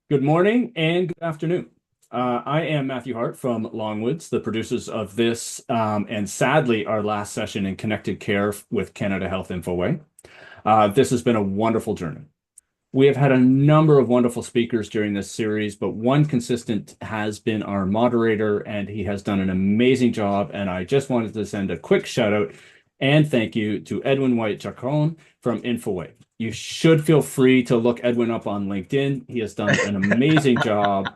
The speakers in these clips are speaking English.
Good morning and good afternoon. I am Matthew Hart from Longwoods, the producers of this, and sadly, our last session in Connected Care with Canada Health Infoway. This has been a wonderful journey. We have had a number of wonderful speakers during this series, but one consistent has been our moderator, and he has done an amazing job. And I just wanted to send a quick shout out and thank you to Edwin White Chacon from Infoway. You should feel free to look Edwin up on LinkedIn. He has done an amazing job.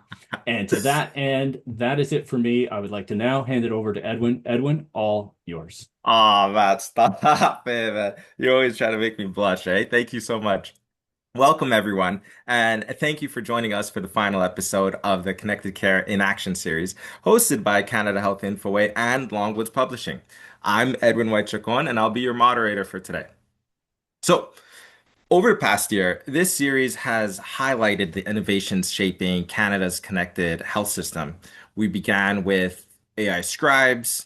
And to that end, that is it for me. I would like to now hand it over to Edwin. Edwin, all yours. Oh, Matt, stop it, man. You always try to make me blush, eh? Thank you so much. Welcome, everyone, and thank you for joining us for the final episode of the Connected Care in Action series, hosted by Canada Health Infoway and Longwoods Publishing. I'm Edwin White-Chacon, and I'll be your moderator for today. So, over the past year, this series has highlighted the innovations shaping Canada's connected health system. We began with AI scribes.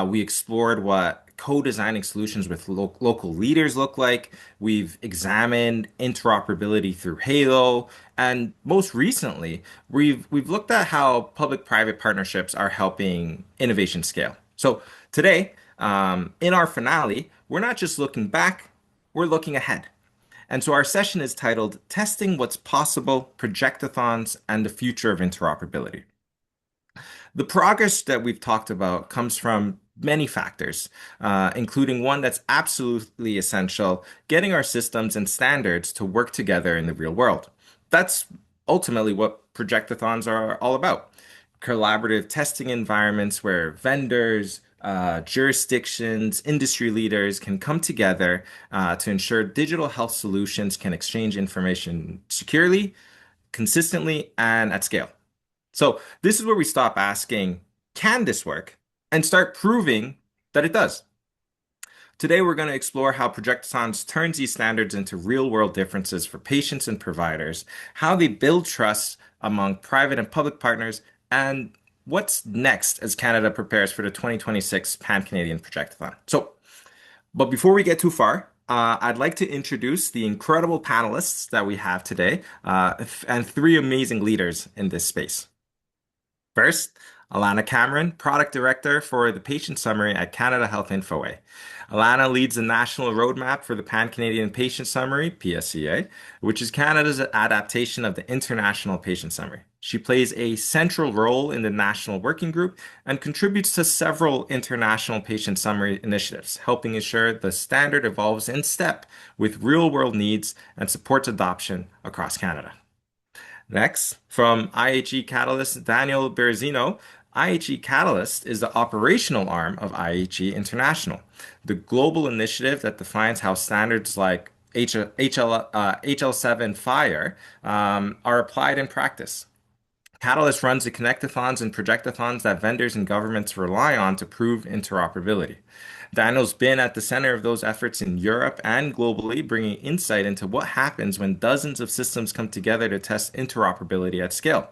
We explored what co-designing solutions with local leaders look like. We've examined interoperability through Halo, and most recently, we've looked at how public-private partnerships are helping innovation scale. So today, in our finale, we're not just looking back, we're looking ahead. And so our session is titled Testing What's Possible, Projectathons, and the Future of Interoperability. The progress that we've talked about comes from many factors, including one that's absolutely essential, getting our systems and standards to work together in the real world. That's ultimately what projectathons are all about. Collaborative testing environments where vendors, jurisdictions, industry leaders can come together to ensure digital health solutions can exchange information securely, consistently, and at scale. So this is where we stop asking, can this work? And start proving that it does. Today, we're going to explore how Projectathons turns these standards into real-world differences for patients and providers, how they build trust among private and public partners, and what's next as Canada prepares for the 2026 Pan-Canadian Projectathon. But before we get too far, I'd like to introduce the incredible panelists that we have today, and three amazing leaders in this space. First, Alana Cameron, Product Director for the Patient Summary at Canada Health Infoway. Alana leads the national roadmap for the Pan-Canadian Patient Summary, PSCA, which is Canada's adaptation of the International Patient Summary. She plays a central role in the national working group and contributes to several international patient summary initiatives, helping ensure the standard evolves in step with real-world needs and supports adoption across Canada. Next, from IHE Catalyst, Daniel Berezino. IHE Catalyst is the operational arm of IHE International, the global initiative that defines how standards like HL7 Fire are applied in practice. Catalyst runs the connectathons and projectathons that vendors and governments rely on to prove interoperability. Daniel's been at the center of those efforts in Europe and globally, bringing insight into what happens when dozens of systems come together to test interoperability at scale.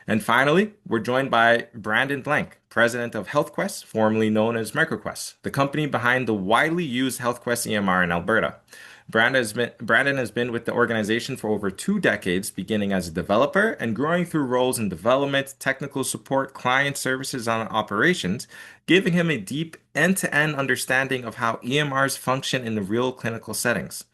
And finally, we're joined by Brandon Blank, president of HealthQuest, formerly known as MicroQuest, the company behind the widely used HealthQuest EMR in Alberta. Brandon has been with the organization for over 2 decades, beginning as a developer and growing through roles in development, technical support, client services, and operations, giving him a deep end-to-end understanding of how EMRs function in the real clinical settings.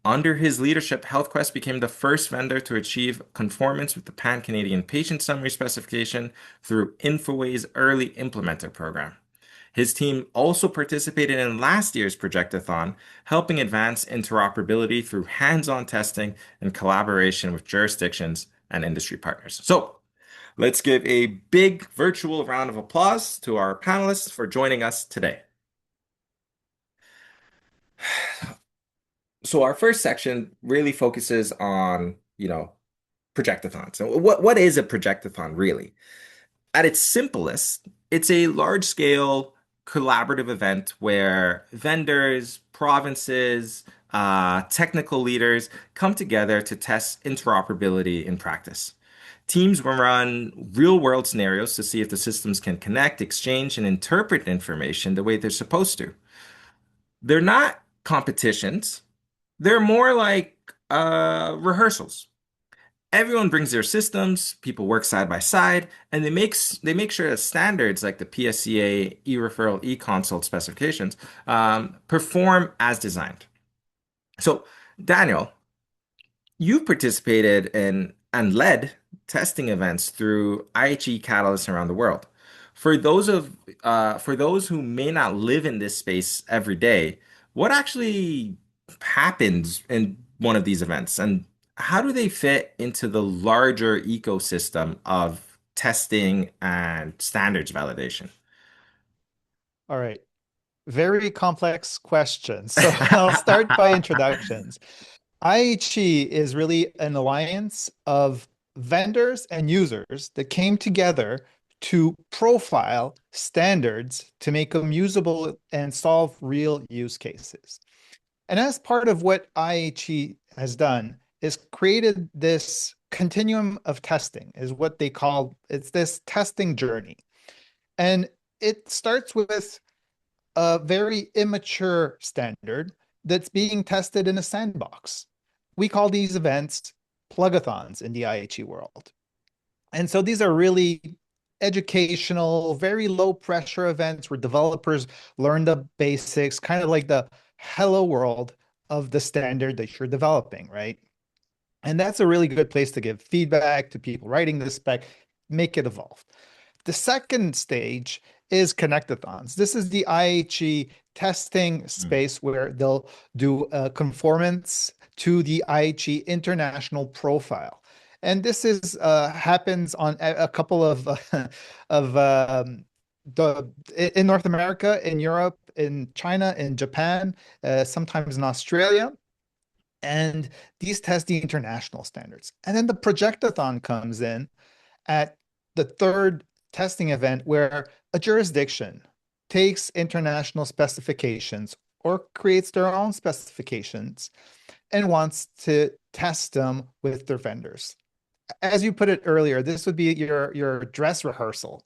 Under his leadership, HealthQuest became the first vendor to achieve conformance with the Pan-Canadian Patient Summary specification through Infoway's Early Implementer program. His team also participated in last year's Projectathon, helping advance interoperability through hands-on testing and collaboration with jurisdictions and industry partners. So let's give a big virtual round of applause to our panelists for joining us today. So our first section really focuses on, projectathon. So what is a projectathon really? At its simplest, it's a large-scale collaborative event where vendors, provinces, technical leaders come together to test interoperability in practice. Teams will run real-world scenarios to see if the systems can connect, exchange, and interpret information the way they're supposed to. They're not competitions. They're more like rehearsals. everyone brings their systems, people work side by side, and they make sure that standards like the PSCA, e-referral, e-consult specifications perform as designed. So, Daniel, you've participated in and led testing events through IHE catalysts around the world. For those who may not live in this space every day, what actually happens in one of these events, and how do they fit into the larger ecosystem of testing and standards validation? All right. Very complex question. So I'll start by introductions. IHE is really an alliance of vendors and users that came together to profile standards to make them usable and solve real use cases. And as part of what IHE has done is created this continuum of testing, is what they call it's this testing journey. And it starts with a very immature standard that's being tested in a sandbox. We call these events plugathons in the IHE world. And so these are really educational, very low pressure events where developers learn the basics, kind of like the hello world of the standard that you're developing, right? And that's a really good place to give feedback to people writing the spec, make it evolve. The second stage is Connectathons. This is the IHE testing Mm. space where they'll do conformance to the IHE international profile. And this is happens on a couple of of the in North America, in Europe, in China, in Japan, sometimes in Australia. And these test the international standards. And then the Projectathon comes in at the third testing event where a jurisdiction takes international specifications or creates their own specifications and wants to test them with their vendors. As you put it earlier, this would be your dress rehearsal,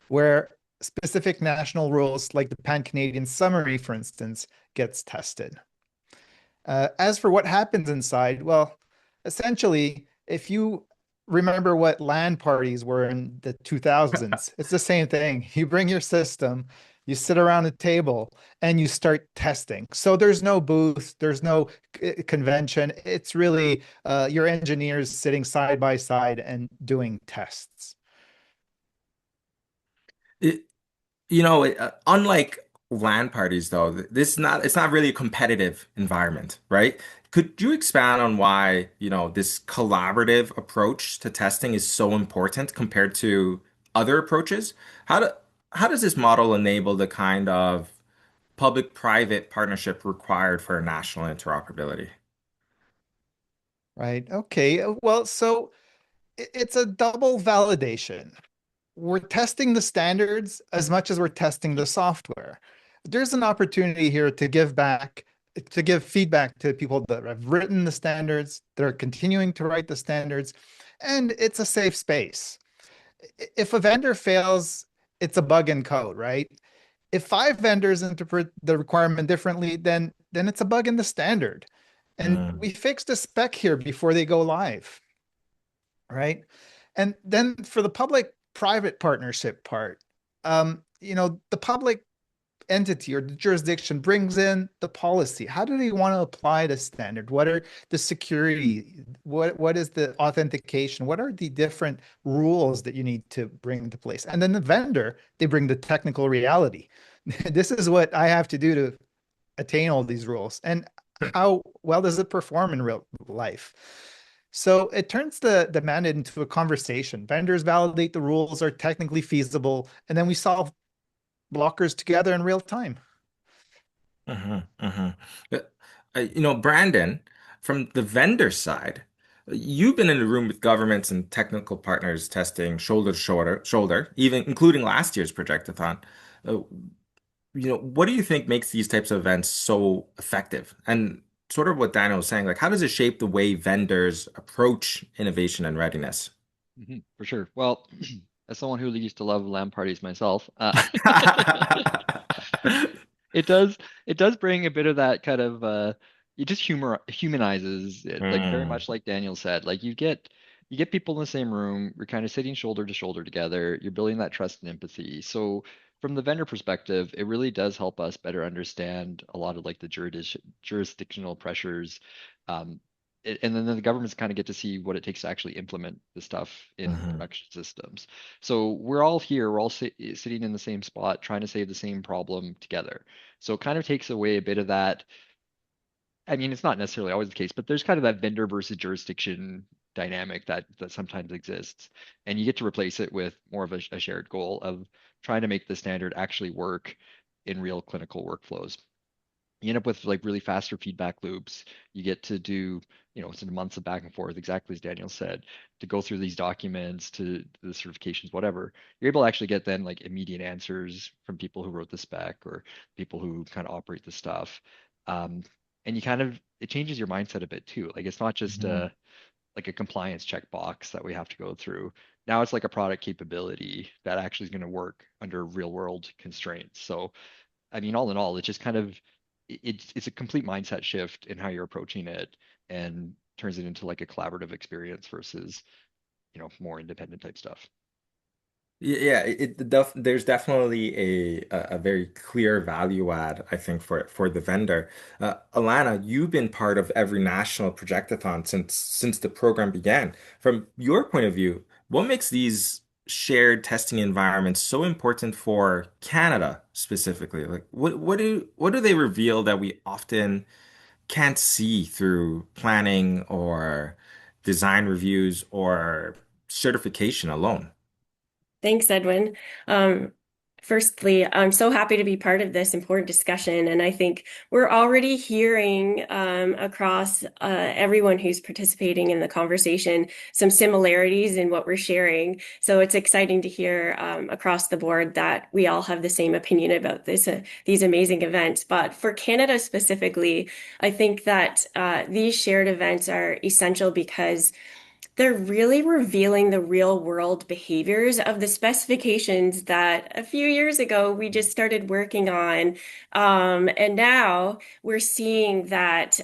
where specific national rules like the Pan-Canadian summary, for instance, gets tested. As for what happens inside, well, essentially, if you remember what LAN parties were in the 2000s, it's the same thing. You bring your system, you sit around a table, and you start testing. So there's no booth, there's no convention. It's really your engineers sitting side by side and doing tests. Unlike LAN parties though, this is not it's not really a competitive environment, right? Could you expand on why, this collaborative approach to testing is so important compared to other approaches? How do how does this model enable the kind of public-private partnership required for national interoperability? Right. Okay. Well, so it's a double validation. We're testing the standards as much as we're testing the software. There's an opportunity here to give back, to give feedback to people that have written the standards, that are continuing to write the standards, and it's a safe space. If a vendor fails, it's a bug in code, right? If five vendors interpret the requirement differently, then it's a bug in the standard. And Mm. we fixed the spec here before they go live, right? And then for the public-private partnership part, the public entity or the jurisdiction brings in the policy. How do they want to apply the standard? What are the security? What is the authentication? What are the different rules that you need to bring into place? And then the vendor, they bring the technical reality. This is what I have to do to attain all these rules. And how well does it perform in real life? So it turns the mandate into a conversation. Vendors validate the rules are technically feasible, and then we solve blockers together in real time. Brandon, from the vendor side, you've been in the room with governments and technical partners testing shoulder to shoulder, even including last year's Projectathon. Uh, what do you think makes these types of events so effective? And sort of what Daniel was saying, like how does it shape the way vendors approach innovation and readiness? For sure. Well, as someone who used to love LAN parties myself, it does bring a bit of that kind of it just humanizes it, like very Mm, much like Daniel said. Like you get you get people in the same room, you're kind of sitting shoulder to shoulder together, you're building that trust and empathy. So from the vendor perspective, it really does help us better understand a lot of like the jurisdictional pressures. Um, and then the governments kind of get to see what it takes to actually implement the stuff in Mhm. production systems. So we're all here, we're all sitting in the same spot, trying to save the same problem together. So it kind of takes away a bit of that. I mean, it's not necessarily always the case, but there's kind of that vendor versus jurisdiction dynamic that sometimes exists, and you get to replace it with more of a shared goal of trying to make the standard actually work in real clinical workflows. You end up with like really faster feedback loops. You get to do, sort of months of back and forth, exactly as Daniel said, to go through these documents, to the certifications, whatever. You're able to actually get then like immediate answers from people who wrote the spec or people who kind of operate the stuff. Um, and it changes your mindset a bit too. Like it's not just Mhm. like a compliance checkbox that we have to go through. Now it's like a product capability that actually is going to work under real world constraints. So I mean, all in all, it's just kind of it's a complete mindset shift in how you're approaching it and turns it into like a collaborative experience versus, more independent type stuff. Yeah, there's definitely a very clear value add, I think, for the vendor. Alana, you've been part of every national projectathon since the program began. From your point of view, what makes these shared testing environments so important for Canada specifically? Like, what do they reveal that we often can't see through planning or design reviews or certification alone? Thanks, Edwin. Um, Firstly, I'm so happy to be part of this important discussion, and I think we're already hearing across everyone who's participating in the conversation some similarities in what we're sharing. So it's exciting to hear across the board that we all have the same opinion about these amazing events. But for Canada specifically, I think that these shared events are essential because they're really revealing the real world behaviors of the specifications that a few years ago we just started working on. And now we're seeing that,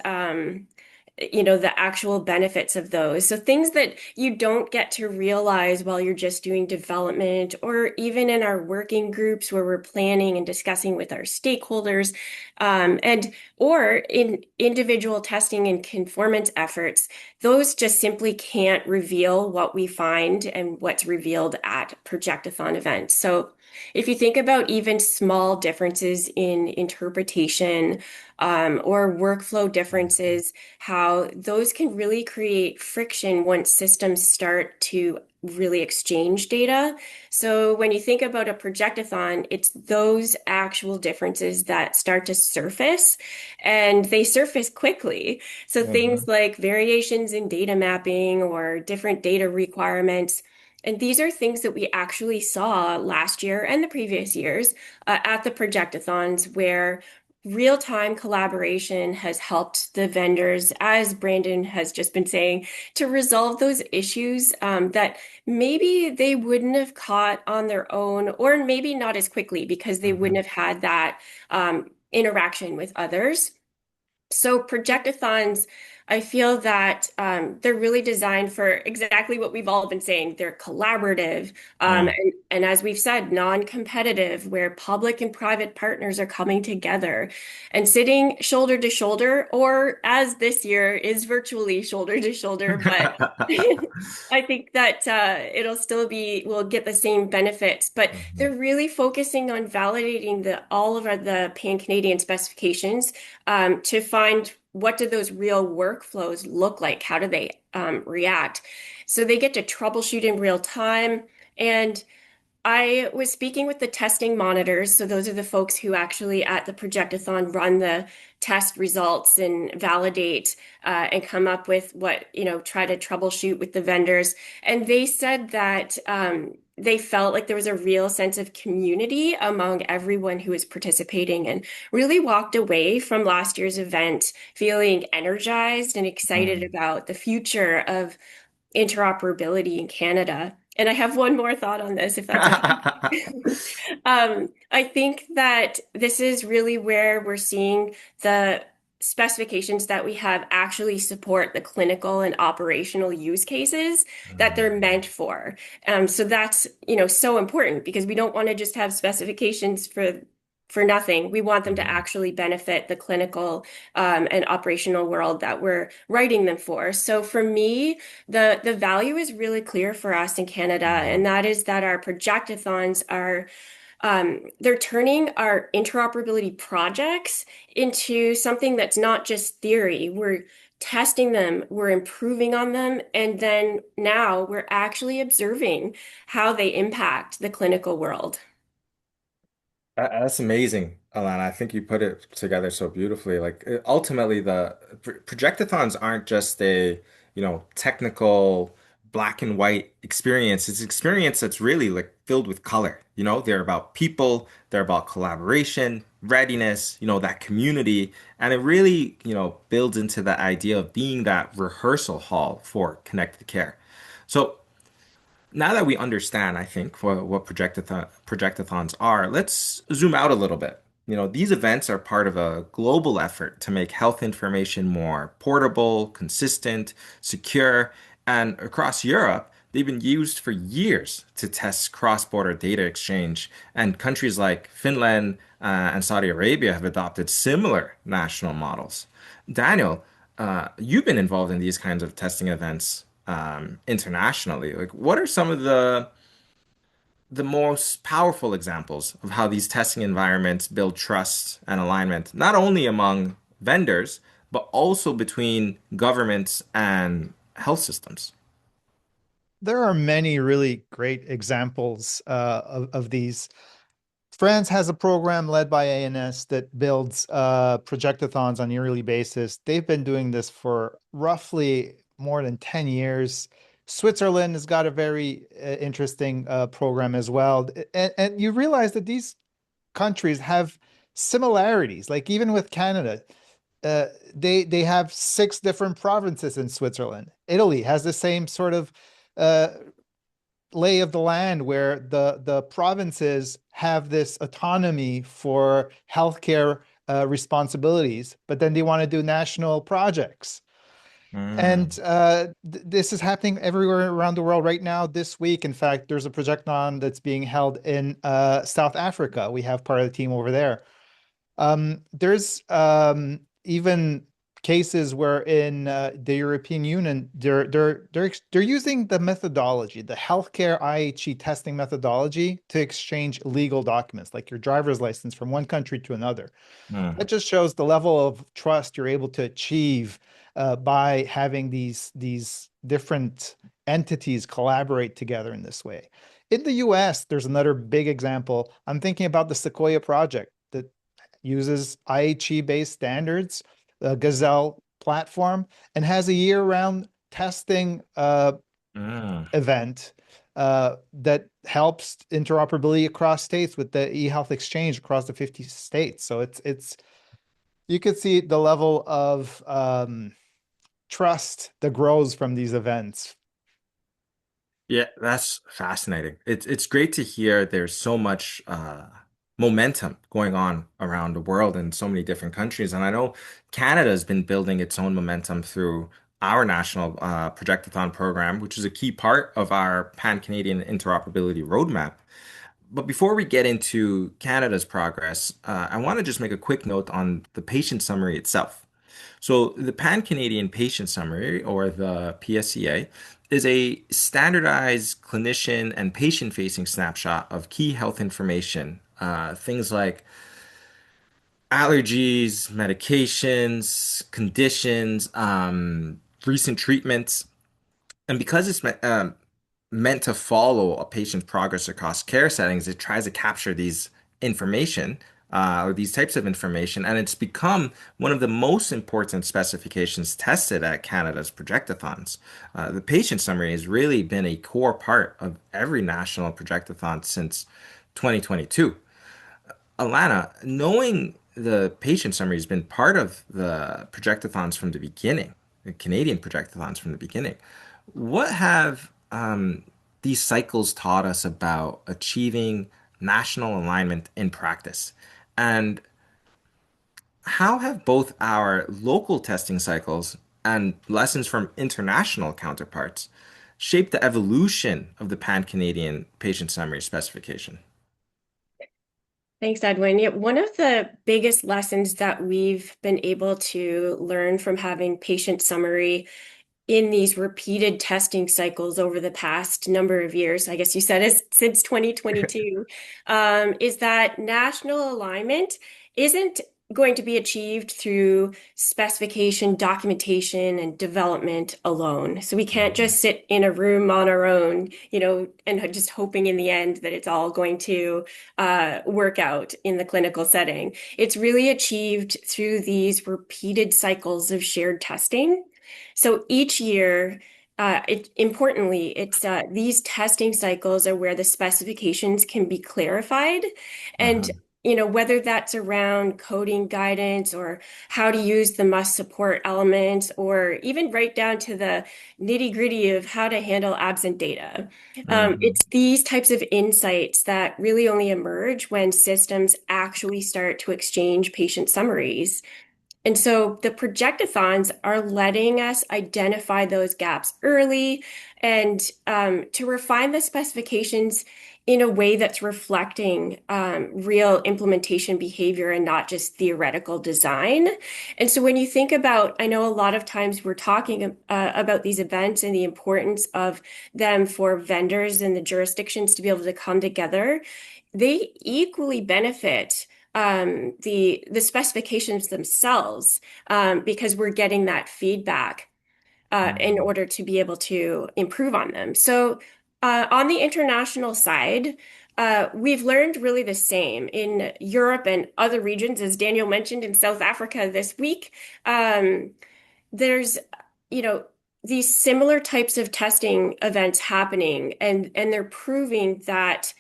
the actual benefits of those. So things that you don't get to realize while you're just doing development, or even in our working groups where we're planning and discussing with our stakeholders, and or in individual testing and conformance efforts, those just simply can't reveal what we find and what's revealed at Projectathon events. So if you think about even small differences in interpretation, or workflow differences, how those can really create friction once systems start to really exchange data. So when you think about a projectathon, it's those actual differences that start to surface, and they surface quickly. So things Mhm. like variations in data mapping or different data requirements. And these are things that we actually saw last year and the previous years at the projectathons, where real-time collaboration has helped the vendors, as Brandon has just been saying, to resolve those issues that maybe they wouldn't have caught on their own, or maybe not as quickly because they wouldn't Mhm. have had that interaction with others. So projectathons, I feel that they're really designed for exactly what we've all been saying. They're collaborative, Mm. and as we've said, non-competitive, where public and private partners are coming together and sitting shoulder to shoulder, or as this year is virtually shoulder to shoulder. But I think that we'll get the same benefits, but Mhm. they're really focusing on validating all of the pan-Canadian specifications to find what do those real workflows look like? How do they react? So they get to troubleshoot in real time. And I was speaking with the testing monitors. So those are the folks who actually at the Projectathon run the test results and validate and come up with try to troubleshoot with the vendors. And they said that they felt like there was a real sense of community among everyone who was participating, and really walked away from last year's event feeling energized and excited Mm. about the future of interoperability in Canada. And I have one more thought on this, if that's okay. I think that this is really where we're seeing the specifications that we have actually support the clinical and operational use cases that they're meant for. So that's, so important because we don't want to just have specifications for nothing. We want them to Mhm. actually benefit the clinical and operational world that we're writing them for. So for me, the value is really clear for us in Canada, and Mhm. that is that our projectathons are they're turning our interoperability projects into something that's not just theory. We're testing them, we're improving on them, and then now we're actually observing how they impact the clinical world. That's amazing, Alana. I think you put it together so beautifully. Like ultimately, the projectathons aren't just a, technical black and white experience. It's an experience that's really like filled with color. They're about people, they're about collaboration, readiness, that community, and it really, builds into the idea of being that rehearsal hall for connected care. So now that we understand, I think, what projectathons are, let's zoom out a little bit. These events are part of a global effort to make health information more portable, consistent, secure, and across Europe, they've been used for years to test cross-border data exchange, and countries like Finland and Saudi Arabia have adopted similar national models. Daniel, you've been involved in these kinds of testing events internationally. Like, what are some of the most powerful examples of how these testing environments build trust and alignment, not only among vendors, but also between governments and health systems? There are many really great examples of these. France has a program led by ANS that builds projectathons on a yearly basis. They've been doing this for roughly more than 10 years. Switzerland has got a very interesting program as well. And you realize that these countries have similarities. Like even with Canada, they have six different provinces in Switzerland. Italy has the same sort of uh, lay of the land where the provinces have this autonomy for healthcare responsibilities, but then they want to do national projects. And Mm, this is happening everywhere around the world right now. This week, in fact, there's a projecton that's being held in South Africa. We have part of the team over there. There's even cases where in the European Union they're using the methodology, the healthcare IHE testing methodology to exchange legal documents like your driver's license from one country to another. mm. That just shows the level of trust you're able to achieve by having these different entities collaborate together in this way. In the US, there's another big example. I'm thinking about the Sequoia project that uses IHE-based standards, the Gazelle platform, and has a year-round testing Mm. event that helps interoperability across states with the eHealth exchange across the 50 states. So it's you could see the level of trust that grows from these events. Yeah, that's fascinating. It's great to hear there's so much momentum going on around the world in so many different countries. And I know Canada has been building its own momentum through our national Projectathon program, which is a key part of our Pan-Canadian interoperability roadmap. But before we get into Canada's progress, I want to just make a quick note on the patient summary itself. So the Pan-Canadian Patient Summary, or the PSCA, is a standardized clinician and patient-facing snapshot of key health information, things like allergies, medications, conditions, recent treatments. And because it's meant to follow a patient's progress across care settings, it tries to capture these information or these types of information, and it's become one of the most important specifications tested at Canada's Projectathons. The patient summary has really been a core part of every national Projectathon since 2022. Alana, knowing the patient summary has been part of the projectathons from the beginning, the Canadian projectathons from the beginning. What have these cycles taught us about achieving national alignment in practice? And how have both our local testing cycles and lessons from international counterparts shaped the evolution of the Pan-Canadian patient summary specification? Thanks, Edwin. Yeah, one of the biggest lessons that we've been able to learn from having patient summary in these repeated testing cycles over the past number of years, I guess you said is since 2022, is that national alignment isn't going to be achieved through specification, documentation, and development alone. So we can't just sit in a room on our own, and just hoping in the end that it's all going to work out in the clinical setting. It's really achieved through these repeated cycles of shared testing. So each year, importantly, it's these testing cycles are where the specifications can be clarified, and whether that's around coding guidance or how to use the must support elements, or even right down to the nitty-gritty of how to handle absent data. It's these types of insights that really only emerge when systems actually start to exchange patient summaries. And so the projectathons are letting us identify those gaps early and to refine the specifications in a way that's reflecting real implementation behavior and not just theoretical design. And so when you think about, I know a lot of times we're talking about these events and the importance of them for vendors and the jurisdictions to be able to come together. They equally benefit the specifications themselves, because we're getting that feedback in order to be able to improve on them. So on the international side, we've learned really the same in Europe and other regions, as Daniel mentioned, in South Africa this week. There's, these similar types of testing events happening, and they're proving that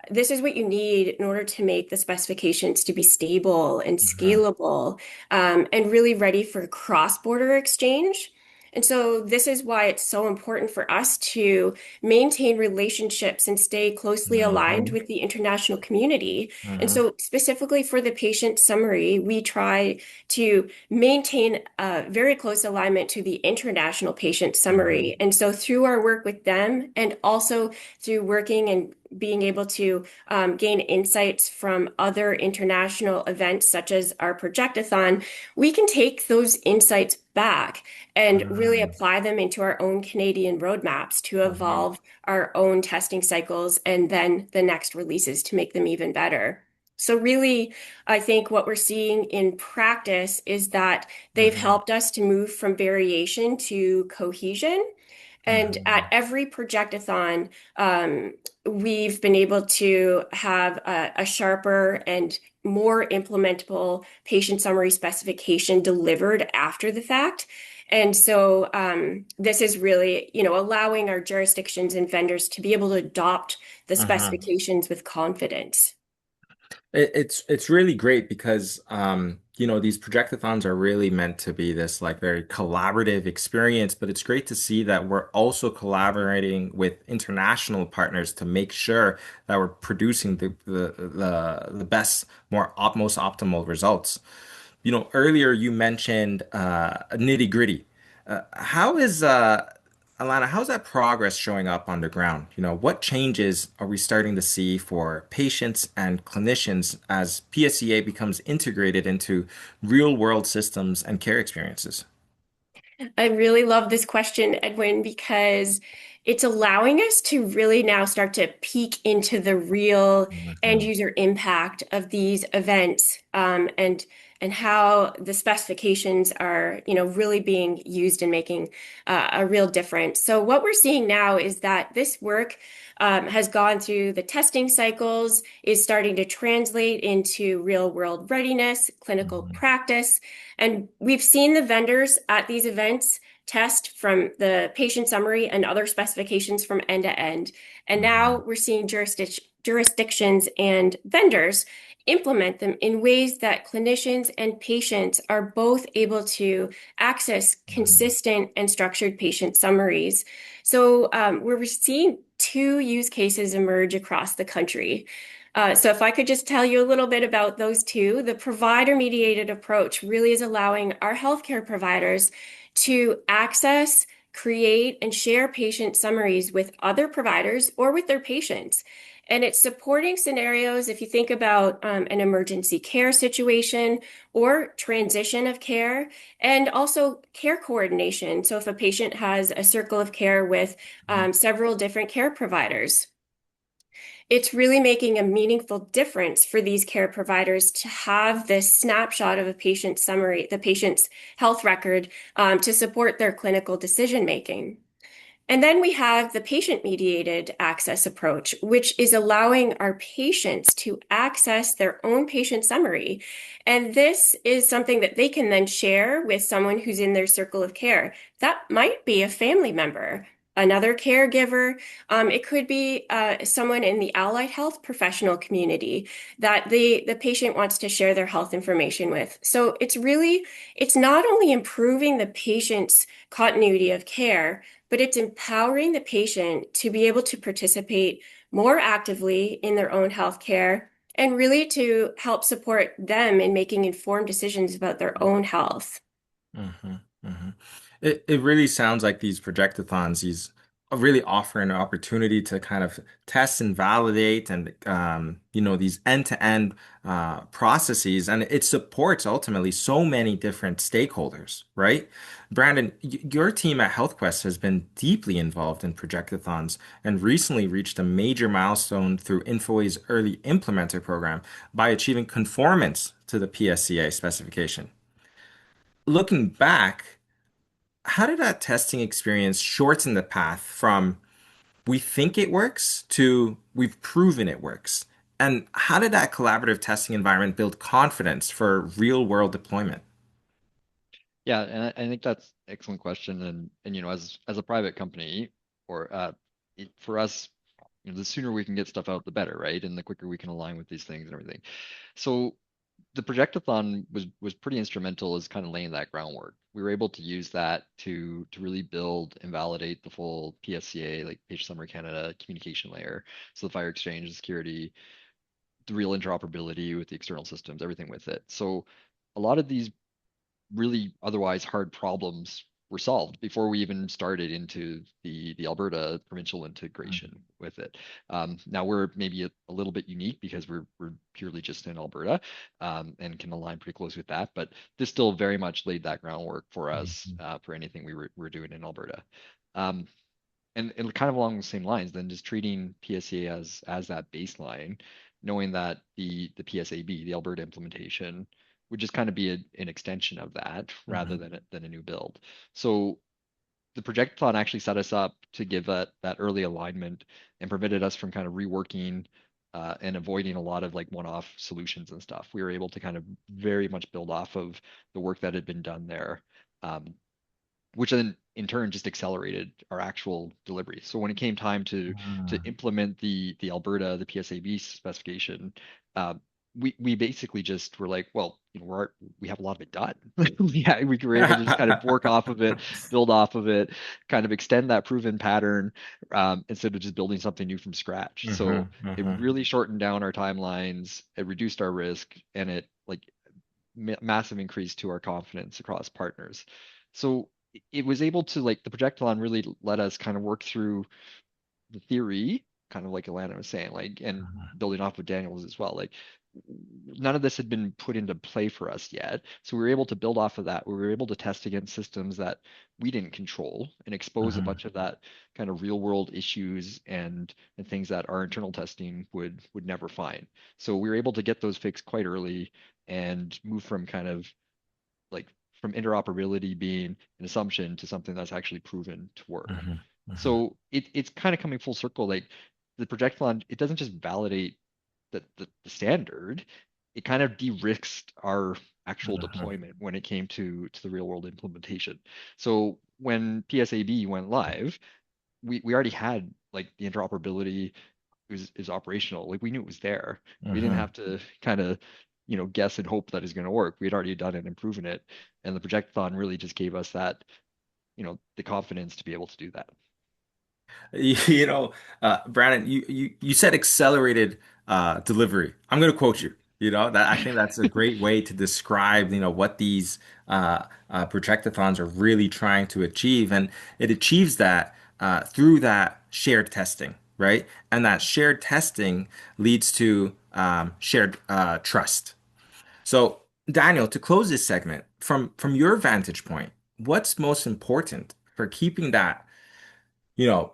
this is what you need in order to make the specifications to be stable and scalable, and really ready for cross-border exchange. And so this is why it's so important for us to maintain relationships and stay closely aligned with the international community. And so specifically for the patient summary, we try to maintain a very close alignment to the international patient summary. And so through our work with them, and also through working and being able to gain insights from other international events, such as our Projectathon, we can take those insights back and really apply them into our own Canadian roadmaps to evolve our own testing cycles and then the next releases to make them even better. So really, I think what we're seeing in practice is that they've helped us to move from variation to cohesion. And at every Projectathon, we've been able to have a sharper and more implementable patient summary specification delivered after the fact. And so this is really, allowing our jurisdictions and vendors to be able to adopt the specifications with confidence. It's really great because these projectathons are really meant to be this like very collaborative experience, but it's great to see that we're also collaborating with international partners to make sure that we're producing the best, most optimal results. Earlier you mentioned nitty-gritty. How is Alana, how's that progress showing up on the ground? What changes are we starting to see for patients and clinicians as PSCA becomes integrated into real-world systems and care experiences? I really love this question, Edwin, because it's allowing us to really now start to peek into the real end user impact of these events, and how the specifications are, really being used and making a real difference. So what we're seeing now is that this work has gone through the testing cycles, is starting to translate into real world readiness, clinical practice. And we've seen the vendors at these events test from the patient summary and other specifications from end to end. And now we're seeing jurisdictions and vendors implement them in ways that clinicians and patients are both able to access consistent and structured patient summaries. So we're seeing two use cases emerge across the country. So if I could just tell you a little bit about those two, the provider-mediated approach really is allowing our healthcare providers to access, create, and share patient summaries with other providers or with their patients. And it's supporting scenarios if you think about an emergency care situation or transition of care, and also care coordination. So if a patient has a circle of care with several different care providers, it's really making a meaningful difference for these care providers to have this snapshot of a patient summary, the patient's health record, to support their clinical decision making. And then we have the patient-mediated access approach, which is allowing our patients to access their own patient summary. And this is something that they can then share with someone who's in their circle of care. That might be a family member, another caregiver. It could be someone in the allied health professional community that the patient wants to share their health information with. So it's not only improving the patient's continuity of care, but it's empowering the patient to be able to participate more actively in their own healthcare and really to help support them in making informed decisions about their own health. hmm hmm It really sounds like these projectathons, these really offer an opportunity to kind of test and validate and these end-to-end processes, and it supports ultimately so many different stakeholders, right? Brandon, your team at HealthQuest has been deeply involved in projectathons and recently reached a major milestone through InfoWay's early implementer program by achieving conformance to the PSCA specification. Looking back, how did that testing experience shorten the path from we think it works to we've proven it works? And how did that collaborative testing environment build confidence for real world deployment? Yeah, and I think that's an excellent question. And as a private company, or for us, the sooner we can get stuff out, the better, right? And the quicker we can align with these things and everything. So the projectathon was pretty instrumental as kind of laying that groundwork. We were able to use that to really build and validate the full PSCA, like Patient Summary Canada communication layer. So the fire exchange, the security, the real interoperability with the external systems, everything with it. So a lot of these really otherwise hard problems were solved before we even started into the Alberta provincial integration with it. Now we're maybe a little bit unique because we're purely just in Alberta, and can align pretty close with that. But this still very much laid that groundwork for us, for anything we're doing in Alberta. Um, and kind of along the same lines, then just treating PSA as that baseline, knowing that the PSAB, the Alberta implementation, would just kind of be an extension of that rather Mhm. than a new build. So the Projectathon actually set us up to give that early alignment and prevented us from kind of reworking and avoiding a lot of like one-off solutions and stuff. We were able to kind of very much build off of the work that had been done there. Which then in turn just accelerated our actual delivery. So when it came time to implement the Alberta, the PSAB specification, uh, we basically just were like, well, we have a lot of it done. Yeah, we were able to just kind of work off of it, build off of it, kind of extend that proven pattern, instead of just building something new from scratch. So it really shortened down our timelines, it reduced our risk, and it like massive increase to our confidence across partners. So it was able to like the projectile really let us kind of work through the theory, kind of like Alana was saying, like, and building off of Daniel's as well. Like, none of this had been put into play for us yet. So we were able to build off of that. We were able to test against systems that we didn't control and expose a bunch of that kind of real world issues and things that our internal testing would never find. So we were able to get those fixed quite early and move from kind of like from interoperability being an assumption to something that's actually proven to work. So it's kind of coming full circle. Like the Projectathon, it doesn't just validate the standard, it kind of de-risked our actual deployment when it came to the real world implementation. So when PSAB went live, we already had like the interoperability is operational. Like we knew it was there. We didn't have to kind of guess and hope that it's going to work. We had already done it and proven it, and the Projectathon really just gave us that the confidence to be able to do that. Brandon, you said accelerated delivery. I'm going to quote you. That I think that's a great way to describe, what these projectathons are really trying to achieve, and it achieves that through that shared testing, right? And that shared testing leads to shared trust. So, Daniel, to close this segment, from your vantage point, what's most important for keeping that, you know,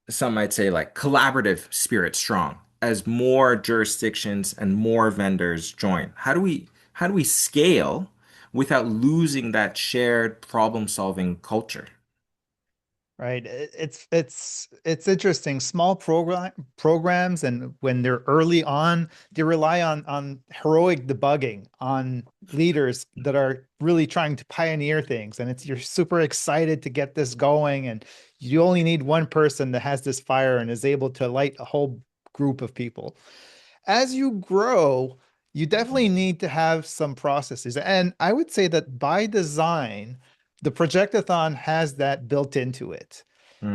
some might say like collaborative spirit strong as more jurisdictions and more vendors join? How do we scale without losing that shared problem-solving culture? Right. It's interesting. Small programs, and when they're early on, they rely on heroic debugging, on leaders that are really trying to pioneer things. And you're super excited to get this going, and you only need one person that has this fire and is able to light a whole group of people. As you grow, you definitely need to have some processes. And I would say that by design, the Projectathon has that built into it.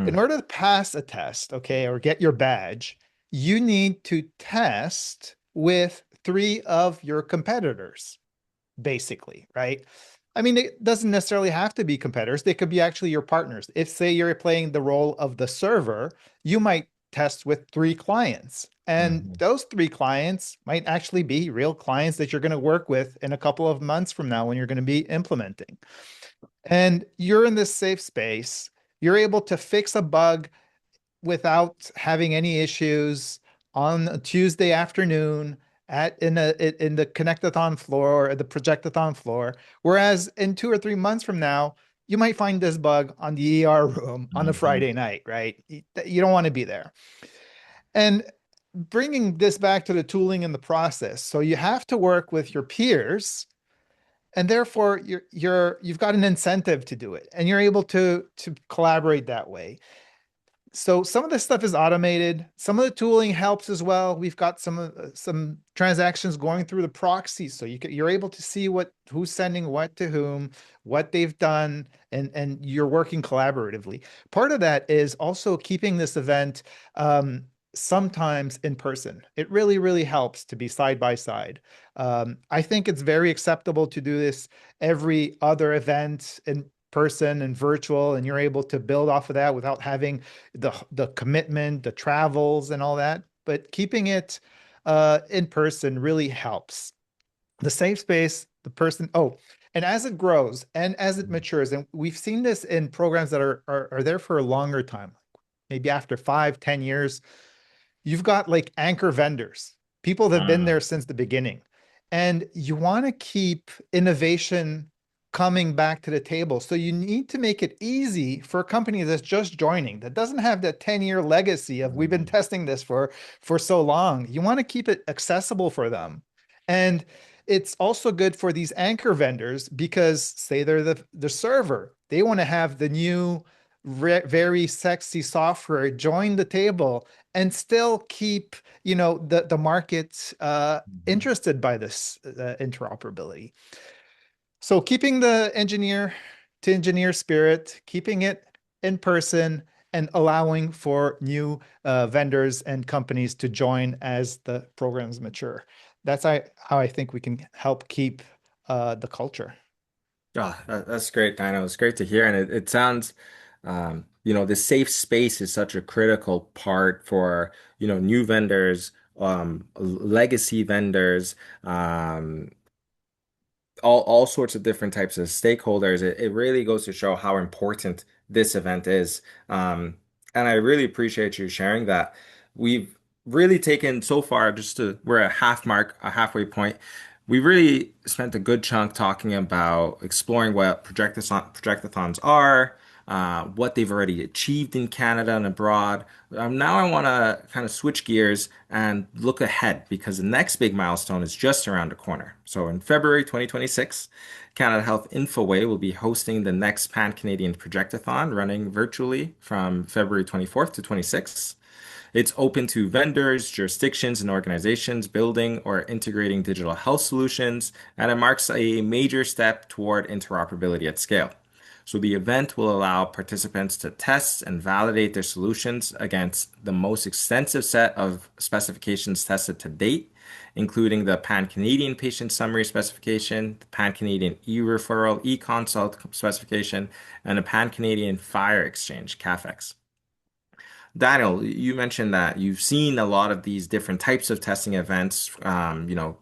In Mm, order to pass a test, okay, or get your badge, you need to test with three of your competitors, basically, right? I mean, it doesn't necessarily have to be competitors. They could be actually your partners. If, say, you're playing the role of the server, you might test with three clients. And mhm, those three clients might actually be real clients that you're going to work with in a couple of months from now when you're going to be implementing. And you're in this safe space. You're able to fix a bug without having any issues on a Tuesday afternoon in the Connectathon floor or the Projectathon floor. Whereas in 2 or 3 months from now, you might find this bug on the ER room on a mhm, Friday night, right? You don't want to be there. And bringing this back to the tooling and the process. So you have to work with your peers, and therefore you've got an incentive to do it, and you're able to collaborate that way. So some of this stuff is automated. Some of the tooling helps as well. We've got some transactions going through the proxy, so you're able to see who's sending what to whom, what they've done, and you're working collaboratively. Part of that is also keeping this event sometimes in person. It really, really helps to be side by side. I think it's very acceptable to do this every other event in person and virtual, and you're able to build off of that without having the commitment, the travels, and all that. But keeping it in person really helps. The safe space, the person. Oh, and as it grows and as it matures, and we've seen this in programs that are there for a longer time, maybe after 5, 10 years, you've got like anchor vendors, people that have been there mm, since the beginning. And you want to keep innovation coming back to the table. So you need to make it easy for a company that's just joining, that doesn't have that 10-year legacy of we've been mhm, testing this for so long. You want to keep it accessible for them. And it's also good for these anchor vendors because say they're the server, they want to have the new very sexy software join the table and still keep the market mhm. interested by this interoperability. So keeping the engineer to engineer spirit, keeping it in person, and allowing for new vendors and companies to join as the programs mature. That's how I think we can help keep the culture. Oh, that's great, Dino. It's great to hear. And it sounds, the safe space is such a critical part for, new vendors, legacy vendors, all sorts of different types of stakeholders. It really goes to show how important this event is. And I really appreciate you sharing that. We've really taken so far, we're a half mark, a halfway point. We really spent a good chunk talking about exploring what projectathons are, what they've already achieved in Canada and abroad. Now I want to kind of switch gears and look ahead because the next big milestone is just around the corner. So in February 2026, Canada Health Infoway will be hosting the next Pan-Canadian Projectathon running virtually from February 24th to 26th. It's open to vendors, jurisdictions, and organizations building or integrating digital health solutions, and it marks a major step toward interoperability at scale. So the event will allow participants to test and validate their solutions against the most extensive set of specifications tested to date, including the Pan-Canadian Patient Summary Specification, the Pan-Canadian e-referral, e-consult specification, and the Pan-Canadian Fire Exchange, CAFEX. Daniel, you mentioned that you've seen a lot of these different types of testing events,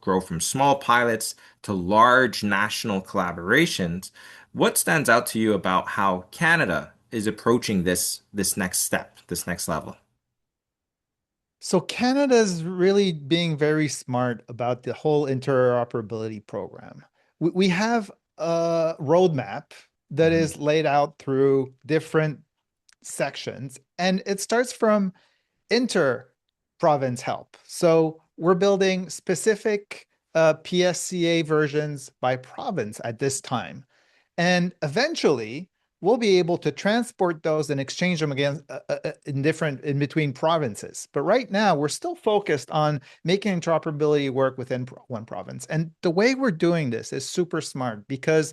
grow from small pilots to large national collaborations. What stands out to you about how Canada is approaching this next step, this next level? So Canada's really being very smart about the whole interoperability program. We have a roadmap that Mhm. is laid out through different sections, and it starts from inter-province help. So we're building specific PSCA versions by province at this time. And eventually, we'll be able to transport those and exchange them again in between provinces. But right now, we're still focused on making interoperability work within one province. And the way we're doing this is super smart because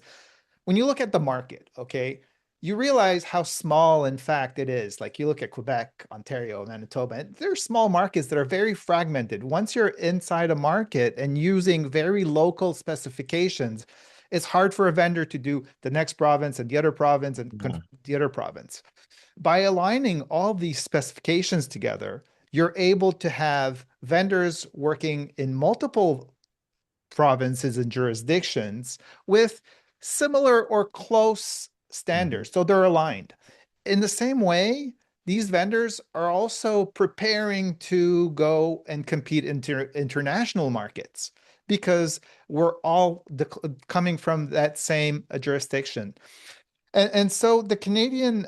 when you look at the market, okay, you realize how small, in fact, it is. Like you look at Quebec, Ontario, Manitoba, they're small markets that are very fragmented. Once you're inside a market and using very local specifications, it's hard for a vendor to do the next province and the other province and Mhm. the other province. By aligning all these specifications together, you're able to have vendors working in multiple provinces and jurisdictions with similar or close Mhm. standards. So they're aligned. In the same way, these vendors are also preparing to go and compete in international markets because we're all coming from that same jurisdiction. And so the Canadian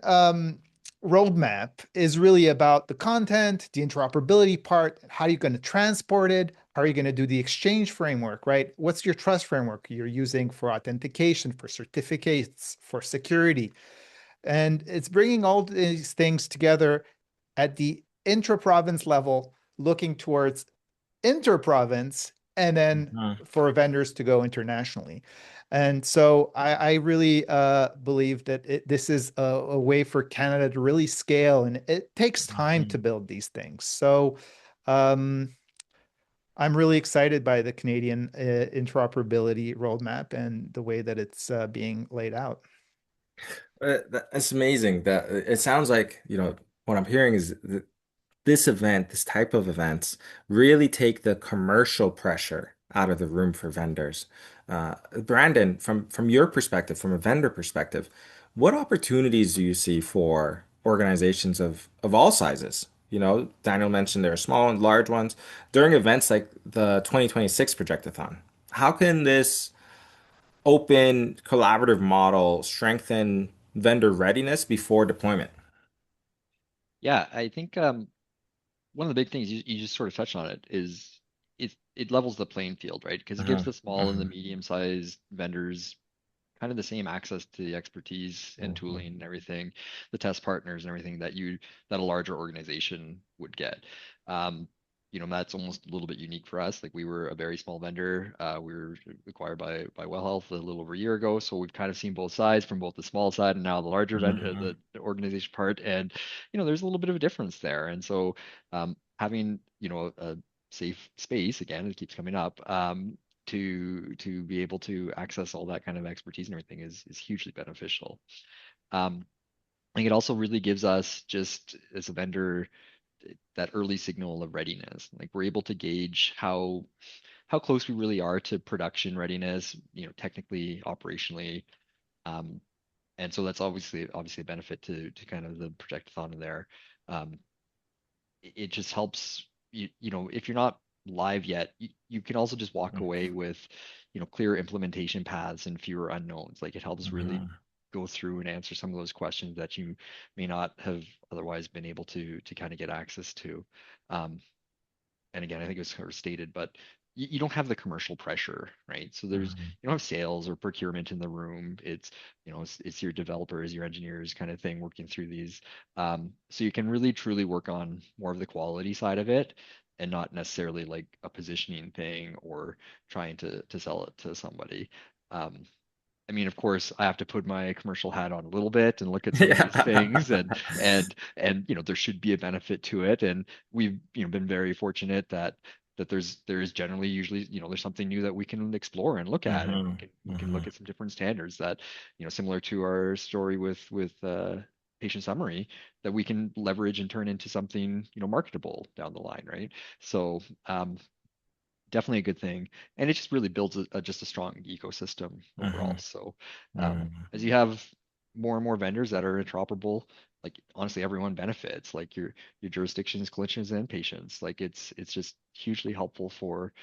roadmap is really about the content, the interoperability part. How are you going to transport it? How are you going to do the exchange framework, right? What's your trust framework you're using for authentication, for certificates, for security? And it's bringing all these things together at the intra-province level, looking towards inter-province, and then Mhm. for vendors to go internationally. And so I really believe that this is a way for Canada to really scale, and it takes time to Mhm. build these things. So um, I'm really excited by the Canadian interoperability roadmap and the way that it's being laid out. That's amazing. That it sounds like, what I'm hearing is that this event, this type of events, really take the commercial pressure out of the room for vendors. Brandon, from your perspective, from a vendor perspective, what opportunities do you see for organizations of all sizes? Daniel mentioned there are small and large ones during events like the 2026 Projectathon. How can this open collaborative model strengthen vendor readiness before deployment? Yeah, I think one of the big things you just sort of touched on it is it levels the playing field, right? Because it gives Mhm. the small and the Mhm. medium-sized vendors kind of the same access to the expertise and Mhm. tooling and everything, the test partners and everything that a larger organization would get. Um, that's almost a little bit unique for us. Like we were a very small vendor. We were acquired by Well Health a little over a year ago, so we've kind of seen both sides from both the small side and now the larger vendor, Mhm. the organization part. And there's a little bit of a difference there. And so having a safe space again, it keeps coming up. To be able to access all that kind of expertise and everything is hugely beneficial. I think it also really gives us just as a vendor that early signal of readiness. Like we're able to gauge how close we really are to production readiness, technically, operationally. Um, and so that's obviously a benefit to kind of the projectathon in there. Um, it just helps if you're not live yet, you can also just walk away with clear implementation paths and fewer unknowns. Like it helps really Mhm. go through and answer some of those questions that you may not have otherwise been able to kind of get access to. um, and again, I think it was sort of stated, but you don't have the commercial pressure, right? So Mhm. you don't have sales or procurement in the room. It's your developers, your engineers kind of thing working through these. So you can really truly work on more of the quality side of it and not necessarily like a positioning thing or trying to sell it to somebody. Um, I mean, of course, I have to put my commercial hat on a little bit and look at some of these things, Yeah. and there should be a benefit to it. And we've been very fortunate that there is generally usually there's something new that we can explore and look at, and Hmm. we can Hmm. look at some different standards that similar to our story with patient summary, that we can leverage and turn into something marketable down the line, right? So definitely a good thing, and it just really builds just a strong ecosystem overall. Hmm. So Hmm. as you have more and more vendors that are interoperable, like honestly everyone benefits, like your jurisdictions, clinicians, and patients. Like it's just hugely helpful for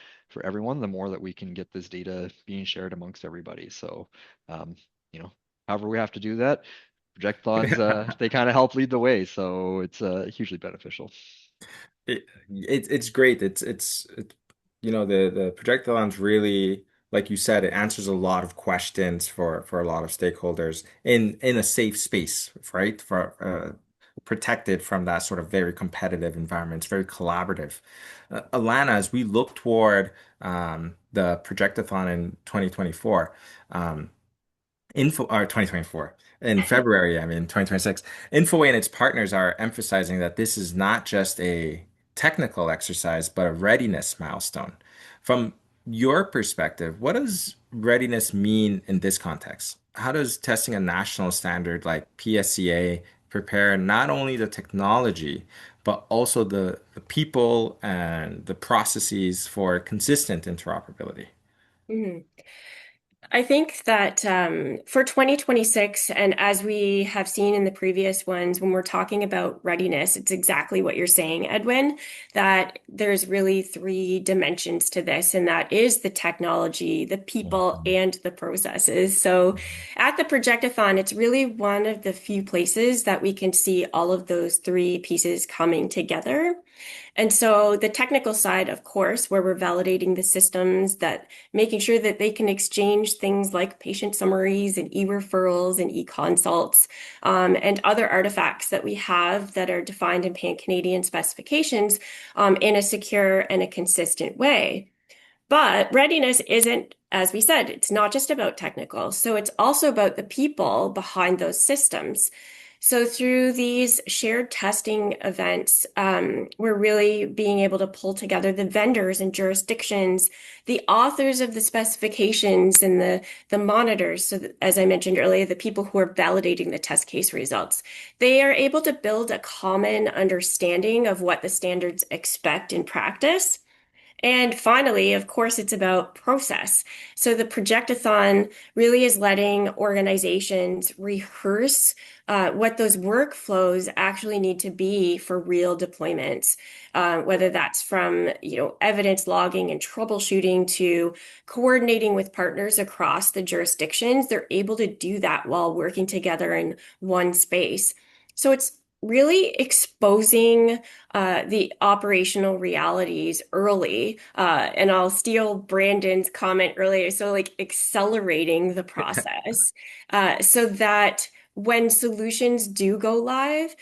everyone, the more that we can get this data being shared amongst everybody. So um however we have to do that, projectathons they kind of help lead the way, so it's hugely beneficial. It's great. The projectathons really, like you said, it answers a lot of questions for a lot of stakeholders in a safe space, right? For protected from that sort of very competitive environment. It's very collaborative. Alana, as we look toward the projectathon in 2024, Info or 2024 in February, I mean 2026. Infoway and its partners are emphasizing that this is not just a technical exercise, but a readiness milestone. From your perspective, what does readiness mean in this context? How does testing a national standard like PSCA prepare not only the technology, but also the people and the processes for consistent interoperability? Mhm. I think that for 2026, and as we have seen in the previous ones, when we're talking about readiness, it's exactly what you're saying, Edwin, that there's really three dimensions to this, and that is the technology, the people, Mhm. and the processes. So at the Projectathon, it's really one of the few places that we can see all of those three pieces coming together. And so the technical side, of course, where we're validating the systems, that making sure that they can exchange things like patient summaries and e-referrals and e-consults, and other artifacts that we have that are defined in Pan-Canadian specifications, in a secure and a consistent way. But readiness isn't, as we said, it's not just about technical. So it's also about the people behind those systems. So through these shared testing events, we're really being able to pull together the vendors and jurisdictions, the authors of the specifications and the monitors. So that, as I mentioned earlier, the people who are validating the test case results, they are able to build a common understanding of what the standards expect in practice. And finally, of course, it's about process. So the Projectathon really is letting organizations rehearse what those workflows actually need to be for real deployments, whether that's from evidence logging and troubleshooting to coordinating with partners across the jurisdictions. They're able to do that while working together in one space. So it's really exposing the operational realities early. And I'll steal Brandon's comment earlier. So, like, accelerating the process so that when solutions do go live,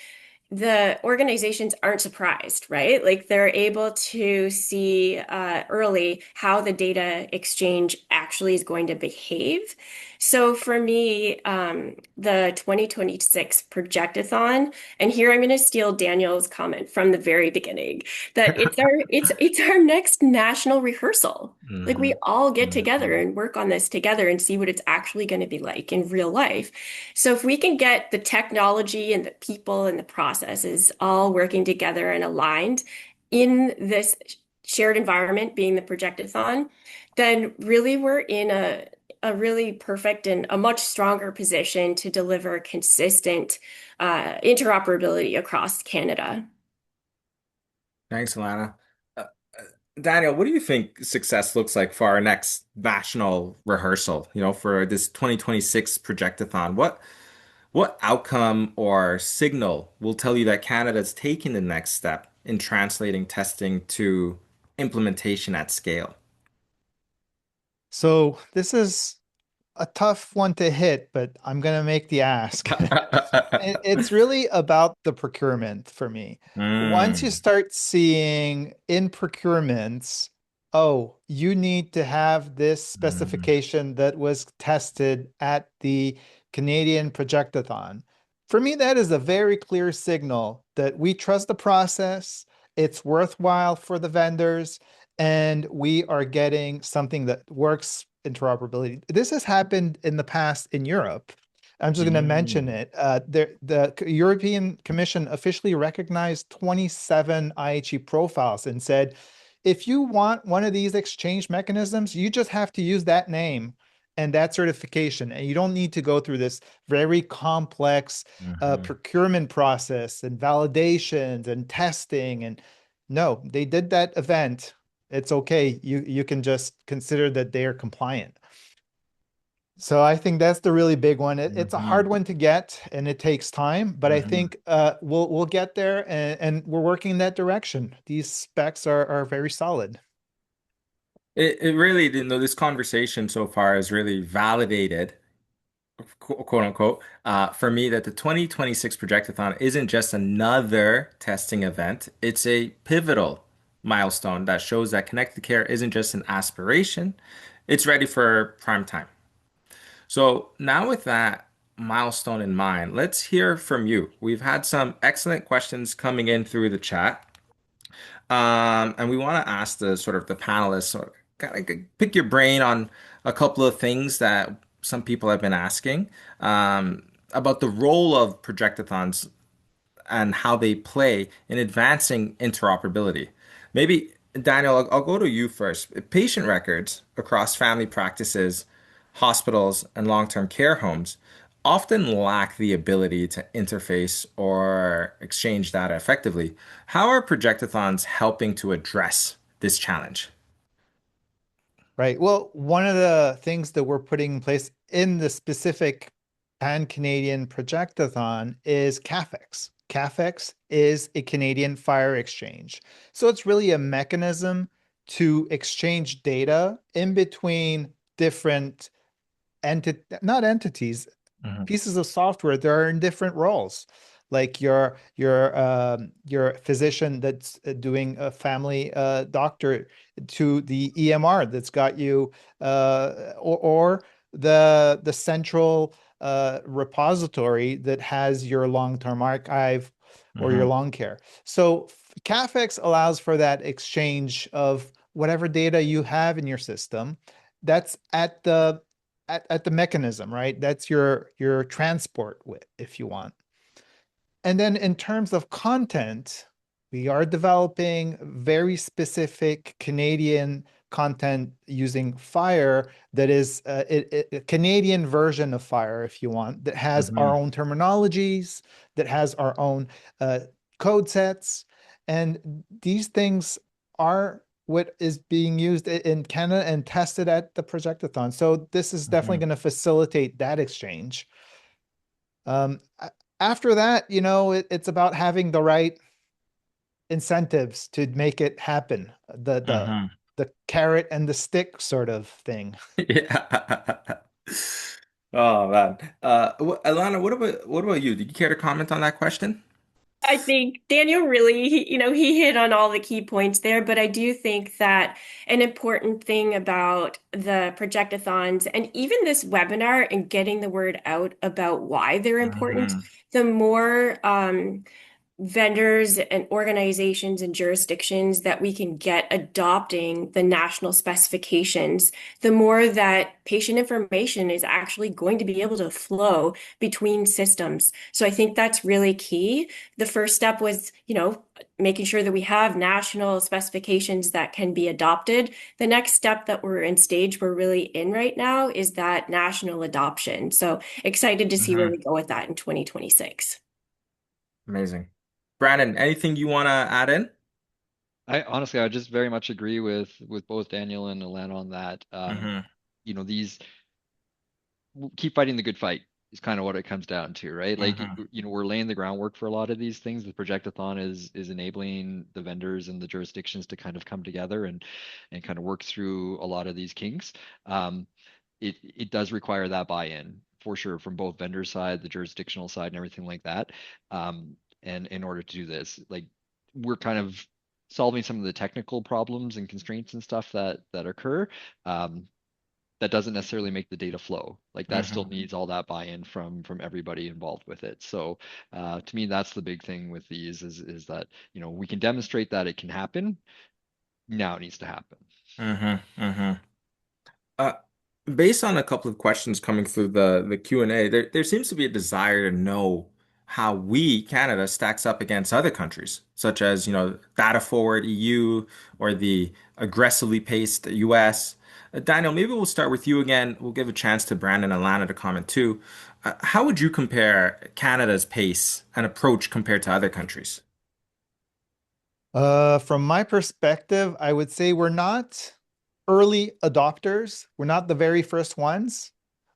the organizations aren't surprised, right? Like they're able to see early how the data exchange actually is going to behave. So for me, the 2026 Projectathon, and here I'm going to steal Daniel's comment from the very beginning, that it's our next national rehearsal. Like we Mhm. all get together Mhm. and work on this together and see what it's actually going to be like in real life. So if we can get the technology and the people and the processes all working together and aligned in this shared environment, being the Projectathon, then really we're in a really perfect and a much stronger position to deliver consistent interoperability across Canada. Thanks, Alana. Uh, Daniel, what do you think success looks like for our next national rehearsal, for this 2026 Projectathon? What outcome or signal will tell you that Canada's taking the next step in translating testing to implementation at scale? So this is a tough one to hit, but I'm going to make the ask. It's really about the procurement for me. Once you Mm. start seeing in procurements oh, you need to have this Mhm. specification that was tested at the Canadian Projectathon. For me, that is a very clear signal that we trust the process, it's worthwhile for the vendors, and we are getting something that works interoperability. This has happened in the past in Europe. I'm just going to mention Mm. it. The European Commission officially recognized 27 IHE profiles and said, if you want one of these exchange mechanisms, you just have to use that name and that certification. And you don't need to go through this very complex Mhm. procurement process and validations and testing. And no, they did that event. It's okay. You can just consider that they are compliant. So I think that's the really big one. It's a hard Mhm. one to get and it takes time, but I Mhm. think we'll get there and we're working in that direction. These specs are very solid. It really, this conversation so far has really validated, quote unquote, for me that the 2026 Projectathon isn't just another testing event. It's a pivotal milestone that shows that connected care isn't just an aspiration, it's ready for prime time. So now with that milestone in mind, let's hear from you. We've had some excellent questions coming in through the chat. And we want to ask the sort of the panelists, or kind of pick your brain on a couple of things that some people have been asking about the role of projectathons and how they play in advancing interoperability. Maybe, Daniel, I'll go to you first. Patient records across family practices, hospitals, and long-term care homes often lack the ability to interface or exchange data effectively. How are projectathons helping to address this challenge? Right. Well, one of the things that we're putting in place in the specific pan-Canadian Projectathon is CAFEX. CAFEX is a Canadian Fire Exchange. So it's really a mechanism to exchange data in between different not entities, Mhm. pieces of software that are in different roles, like your physician that's doing a family doctor to the EMR that's got you or the central repository that has your long-term archive or your Mhm. long care. So CAFEX allows for that exchange of whatever data you have in your system that's at the mechanism, right? That's your transport with, if you want. And then in terms of content, we are developing very specific Canadian content using Fire that is a Canadian version of Fire, if you want, that has our Mhm. own terminologies, that has our own uh, code sets. And these things are what is being used in Canada and tested at the Projectathon. So this is definitely Mhm. going to facilitate that exchange. After that, it's about having the right incentives to make it happen. Mhm. The carrot and the stick sort of thing. Yeah. Oh man. Alana, what about you? Did you care to comment on that question? I think Daniel really, he hit on all the key points there, but I do think that an important thing about the projectathons and even this webinar and getting the word out about why they're important, Mhm. the more vendors and organizations and jurisdictions that we can get adopting the national specifications, the more that patient information is actually going to be able to flow between systems. So I think that's really key. The first step was, making sure that we have national specifications that can be adopted. The next step that we're really in right now is that national adoption. So excited to see where Mhm. we go with that in 2026. Amazing. Brandon, anything you want to add in? I honestly, I just very much agree with both Daniel and Alana on that. Hmm. These keep fighting the good fight is kind of what it comes down to, right? Like, Hmm. we're laying the groundwork for a lot of these things. The Projectathon is enabling the vendors and the jurisdictions to kind of come together and kind of work through a lot of these kinks. Um, it does require that buy-in for sure from both vendor side, the jurisdictional side, and everything like that. And in order to do this, like we're kind of solving some of the technical problems and constraints and stuff that occur, um, that doesn't necessarily make the data flow. Like that still Hmm. needs all that buy-in from everybody involved with it. So to me, that's the big thing with these is that, we can demonstrate that it can happen. Now it needs to happen. Hmm. Hmm. Uh, Based on a couple of questions coming through the Q&A, there seems to be a desire to know how we, Canada, stacks up against other countries, such as, data forward EU or the aggressively paced US. Daniel, maybe we'll start with you again. We'll give a chance to Brandon and Lana to comment too. How would you compare Canada's pace and approach compared to other countries? From my perspective, I would say we're not early adopters. We're not the very first ones.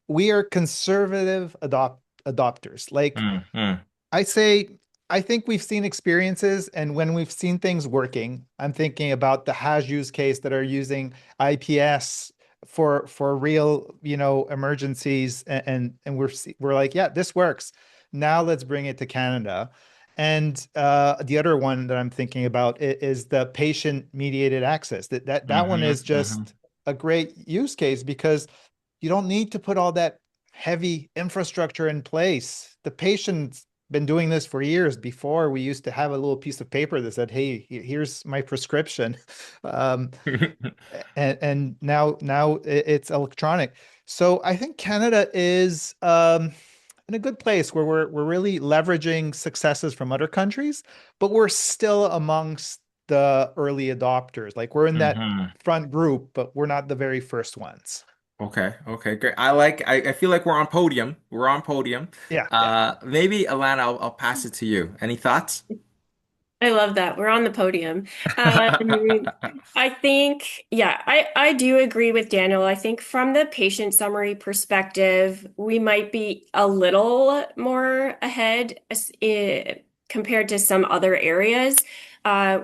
We are conservative adopters. Like Mm-hmm. I say, I think we've seen experiences, and when we've seen things working, I'm thinking about the hash use case that are using IPS for real, emergencies, and we're like, yeah, this works. Now let's bring it to Canada. And the other one that I'm thinking about is the patient-mediated access. That one is Mm-hmm. just a great use case because you don't need to put all that heavy infrastructure in place. The patient's been doing this for years. Before, we used to have a little piece of paper that said, "Hey, here's my prescription," um, and now it's electronic. So I think Canada is in a good place where we're really leveraging successes from other countries, but we're still amongst the early adopters. Like we're in that Hmm. front group, but we're not the very first ones. Okay, okay, great. I feel like we're on podium. We're on podium. Yeah, yeah. Maybe Alana, I'll pass it to you. Any thoughts? I love that. We're on the podium. I think, yeah, I do agree with Daniel. I think from the patient summary perspective, we might be a little more ahead compared to some other areas.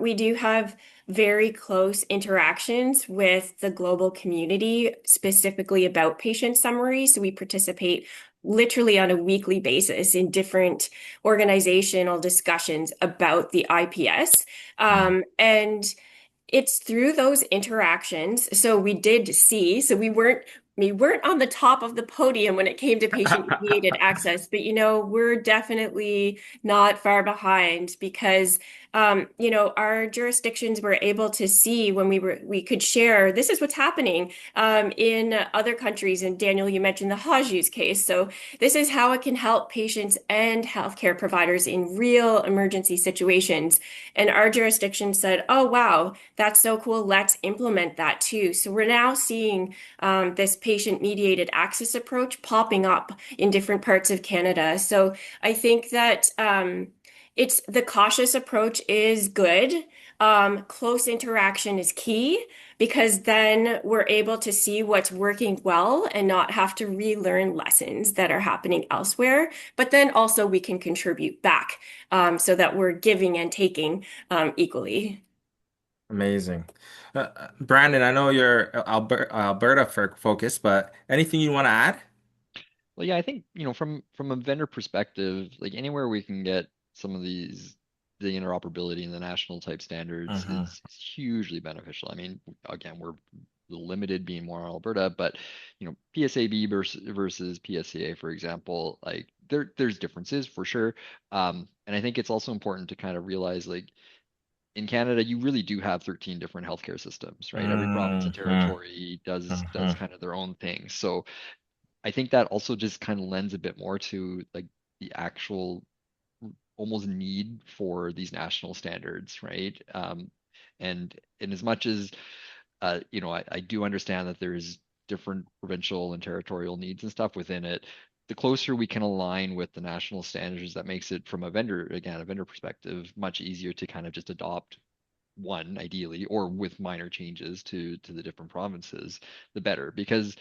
We do have very close interactions with the global community, specifically about patient summaries. So we participate literally on a weekly basis in different organizational discussions about the IPS. And it's through those interactions. So we did see, so we weren't on the top of the podium when it came to patient-mediated access, but we're definitely not far behind because our jurisdictions were able to see when we could share this is what's happening in other countries. And Daniel, you mentioned the Hajj use case. So this is how it can help patients and healthcare providers in real emergency situations. And our jurisdiction said, oh, wow, that's so cool. Let's implement that too. So we're now seeing this patient-mediated access approach popping up in different parts of Canada. So I think that it's the cautious approach is good. Close interaction is key because then we're able to see what's working well and not have to relearn lessons that are happening elsewhere. But then also we can contribute back so that we're giving and taking equally. Amazing. Brandon, I know you're Alberta for focus, but anything you want to add? Well, yeah, I think, from a vendor perspective, like anywhere we can get some of the interoperability and the national type standards Hmm. is hugely beneficial. I mean, again, we're limited being more on Alberta, but PSAB versus PSCA, for example, like there's differences for sure. And I think it's also important to kind of realize like in Canada, you really do have 13 different healthcare systems, right? Every province and Hmm. territory does Hmm. kind of their own thing. So I think that also just kind of lends a bit more to like the actual almost need for these national standards, right? And in as much as I do understand that there's different provincial and territorial needs and stuff within it. The closer we can align with the national standards, that makes it from a vendor perspective, much easier to kind of just adopt one ideally, or with minor changes to the different provinces, the better. Because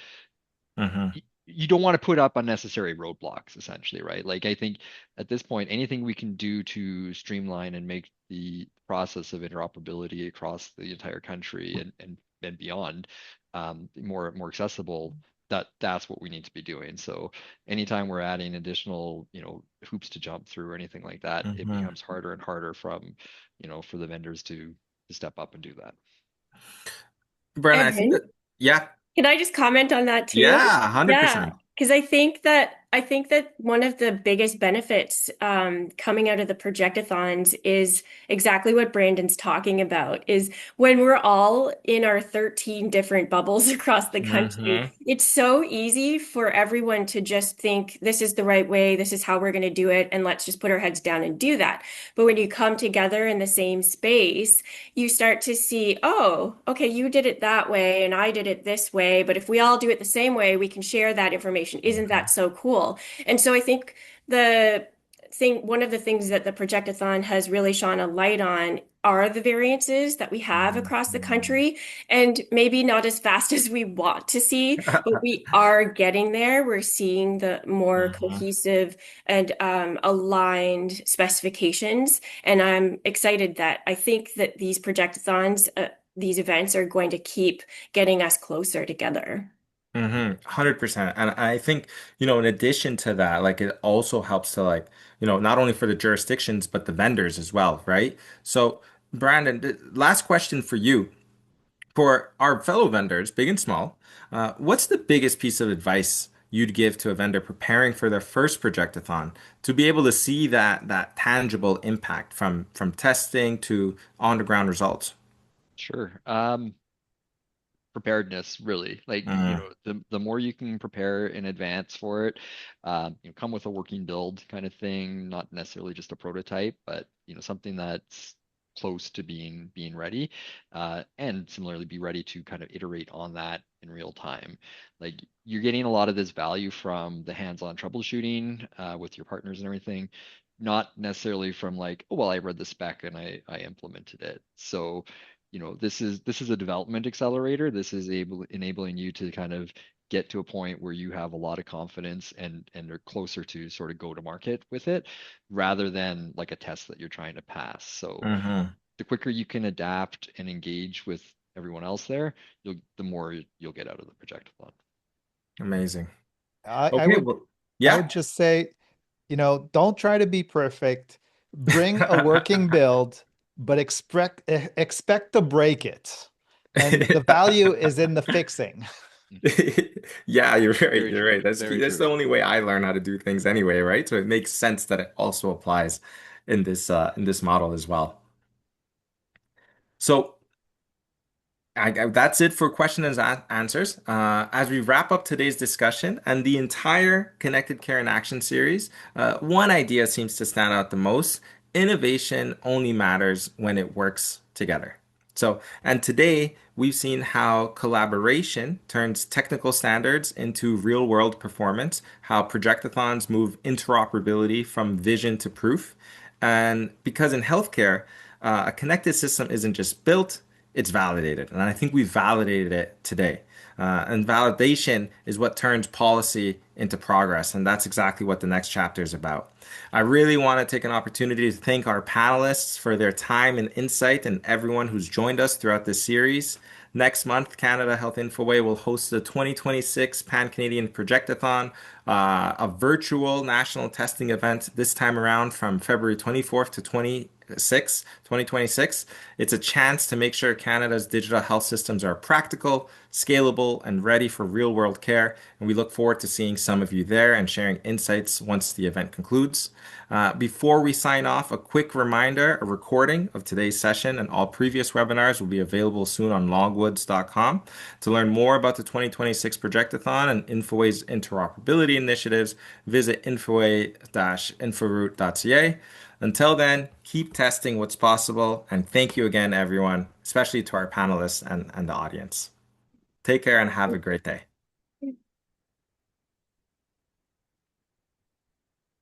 Hmm. you don't want to put up unnecessary roadblocks, essentially, right? Like I think at this point, anything we can do to streamline and make the process of interoperability across the entire country and beyond more accessible, that's what we need to be doing. So anytime we're adding additional, hoops to jump through or anything like that, it Hmm. becomes harder and harder for the vendors to step up and do that. Brandon, I think Edwin, that, yeah, can I just comment on that too? yeah, Yeah, 100%. because I think that one of the biggest benefits coming out of the projectathons is exactly what Brandon's talking about, is when we're all in our 13 different bubbles across the country, Hmm. it's so easy for everyone to just think this is the right way, this is how we're going to do it, and let's just put our heads down and do that. But when you come together in the same space, you start to see, oh, okay, you did it that way and I did it this way. But if we all do it the same way, we can share that information. Isn't that so cool? And so I think one of the things that the Projectathon has really shone a light on are the variances that we have across the country, and maybe not as fast as we want to see, but we are getting there. We're seeing the more Hmm. cohesive and aligned specifications. And I'm excited that I think that these projectathons, these events are going to keep getting us closer together. 100%. And I think, in addition to that, like it also helps to like, not only for the jurisdictions, but the vendors as well, right? So, Brandon, last question for you. For our fellow vendors, big and small, what's the biggest piece of advice you'd give to a vendor preparing for their first projectathon to be able to see that tangible impact from testing to on the ground results? Sure. Preparedness, really. Like, Mm, the more you can prepare in advance for it, come with a working build kind of thing, not necessarily just a prototype, but something that's close to being ready, and similarly be ready to kind of iterate on that in real time. Like, you're getting a lot of this value from the hands-on troubleshooting with your partners and everything, not necessarily from like, oh well, I read the spec and I implemented it. So this is a development accelerator. This is enabling you to kind of get to a point where you have a lot of confidence and are closer to sort of go to market with it, rather than like a test that you're trying to pass. So hmm. the quicker you can adapt and engage with everyone else there, the more you'll get out of the projectathon. Amazing. I, I Okay, would well, I yeah. would just say, don't try to be perfect. Bring a working build, but expect to break it. And the value is in the fixing. Yeah, you're right. Very You're true. right. That's key. Very That's the true. only way I learn how to do things anyway, right? So it makes sense that it also applies in this model as well. So that's it for questions and answers. As we wrap up today's discussion and the entire Connected Care in Action series, one idea seems to stand out the most. Innovation only matters when it works together. So, and today we've seen how collaboration turns technical standards into real world performance, how projectathons move interoperability from vision to proof. And because in healthcare, a connected system isn't just built, it's validated. And I think we validated it today. And validation is what turns policy into progress. And that's exactly what the next chapter is about. I really want to take an opportunity to thank our panelists for their time and insight and everyone who's joined us throughout this series. Next month, Canada Health Infoway will host the 2026 Pan Canadian Projectathon, a virtual national testing event this time around from February 24th to 2026. It's a chance to make sure Canada's digital health systems are practical, scalable, and ready for real world care. And we look forward to seeing some of you there and sharing insights once the event concludes. Before we sign off, a quick reminder, a recording of today's session and all previous webinars will be available soon on longwoods.com. To learn more about the 2026 Projectathon and Infoway's interoperability initiatives, visit infoway-inforoute.ca. Until then, keep testing what's possible, and thank you again, everyone, especially to our panelists and the audience. Take care and have a great day.